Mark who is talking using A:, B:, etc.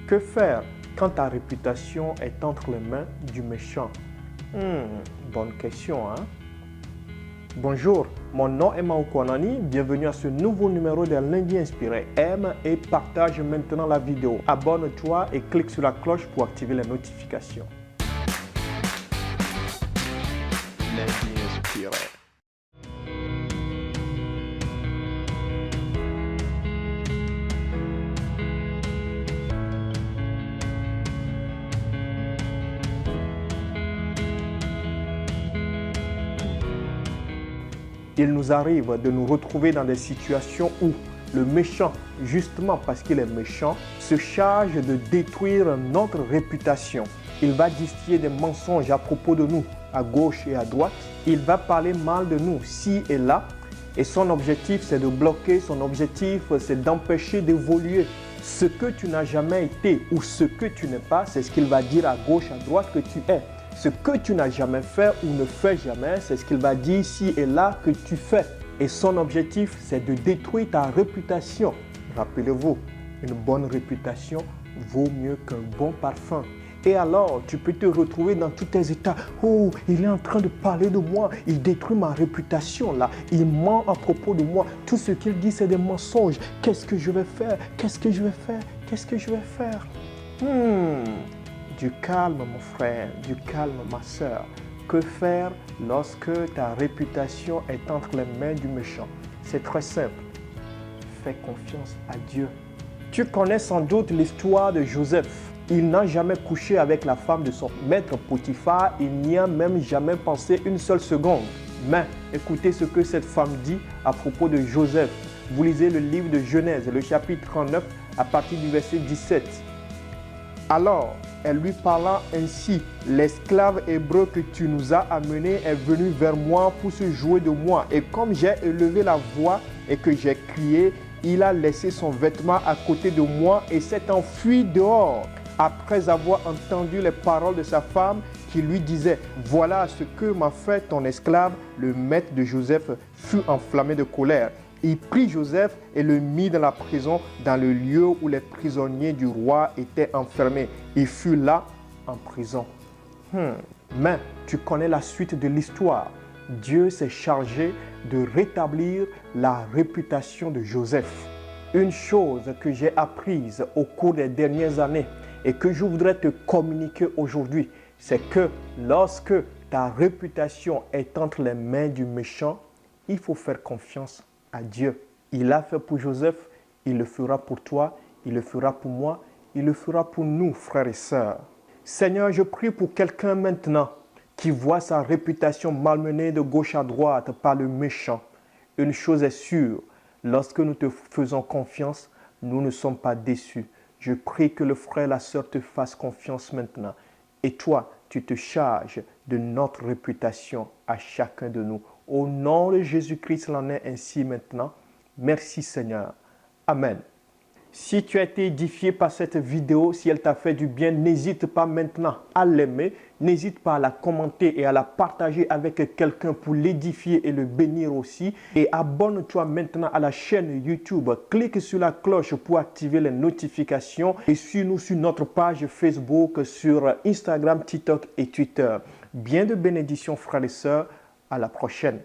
A: Que faire quand ta réputation est entre les mains du méchant? Bonne question, hein? Bonjour, mon nom est Mao Kwanani, bienvenue à ce nouveau numéro de Lundi Inspiré. Aime et partage maintenant la vidéo. Abonne-toi et clique sur la cloche pour activer les notifications. Lundi Inspiré. Il nous arrive de nous retrouver dans des situations où le méchant, justement parce qu'il est méchant, se charge de détruire notre réputation. Il va distiller des mensonges à propos de nous, à gauche et à droite. Il va parler mal de nous, ci et là. Et son objectif, c'est de bloquer. Son objectif, c'est d'empêcher d'évoluer. Ce que tu n'as jamais été ou ce que tu n'es pas, c'est ce qu'il va dire à gauche, à droite que tu es. Ce que tu n'as jamais fait ou ne fais jamais, c'est ce qu'il va dire ici et là que tu fais. Et son objectif, c'est de détruire ta réputation. Rappelez-vous, une bonne réputation vaut mieux qu'un bon parfum. Et alors, tu peux te retrouver dans tous tes états. Oh, il est en train de parler de moi. Il détruit ma réputation là. Il ment à propos de moi. Tout ce qu'il dit, c'est des mensonges. Qu'est-ce que je vais faire? Qu'est-ce que je vais faire? Qu'est-ce que je vais faire? Du calme, mon frère, du calme, ma soeur. Que faire lorsque ta réputation est entre les mains du méchant? C'est très simple. Fais confiance à Dieu. Tu connais sans doute l'histoire de Joseph. Il n'a jamais couché avec la femme de son maître Potiphar. Il n'y a même jamais pensé une seule seconde. Mais écoutez ce que cette femme dit à propos de Joseph. Vous lisez le livre de Genèse, le chapitre 39, à partir du verset 17. Alors, elle lui parla ainsi: l'esclave hébreu que tu nous as amené est venu vers moi pour se jouer de moi. Et comme j'ai élevé la voix et que j'ai crié, il a laissé son vêtement à côté de moi et s'est enfui dehors. Après avoir entendu les paroles de sa femme qui lui disait: voilà ce que m'a fait ton esclave, le maître de Joseph fut enflammé de colère. Il prit Joseph et le mit dans la prison, dans le lieu où les prisonniers du roi étaient enfermés. Il fut là en prison. Mais tu connais la suite de l'histoire. Dieu s'est chargé de rétablir la réputation de Joseph. Une chose que j'ai apprise au cours des dernières années et que je voudrais te communiquer aujourd'hui, c'est que lorsque ta réputation est entre les mains du méchant, il faut faire confiance à Dieu. Il l'a fait pour Joseph, il le fera pour toi, il le fera pour moi, il le fera pour nous, frères et sœurs. Seigneur, je prie pour quelqu'un maintenant qui voit sa réputation malmenée de gauche à droite par le méchant. Une chose est sûre, lorsque nous te faisons confiance, nous ne sommes pas déçus. Je prie que le frère et la sœur te fassent confiance maintenant. Et toi, tu te charges de notre réputation à chacun de nous. Au nom de Jésus-Christ, il en est ainsi maintenant. Merci Seigneur. Amen. Si tu as été édifié par cette vidéo, si elle t'a fait du bien, n'hésite pas maintenant à l'aimer. N'hésite pas à la commenter et à la partager avec quelqu'un pour l'édifier et le bénir aussi. Et abonne-toi maintenant à la chaîne YouTube. Clique sur la cloche pour activer les notifications. Et suis-nous sur notre page Facebook, sur Instagram, TikTok et Twitter. Bien de bénédictions, frères et sœurs. À la prochaine.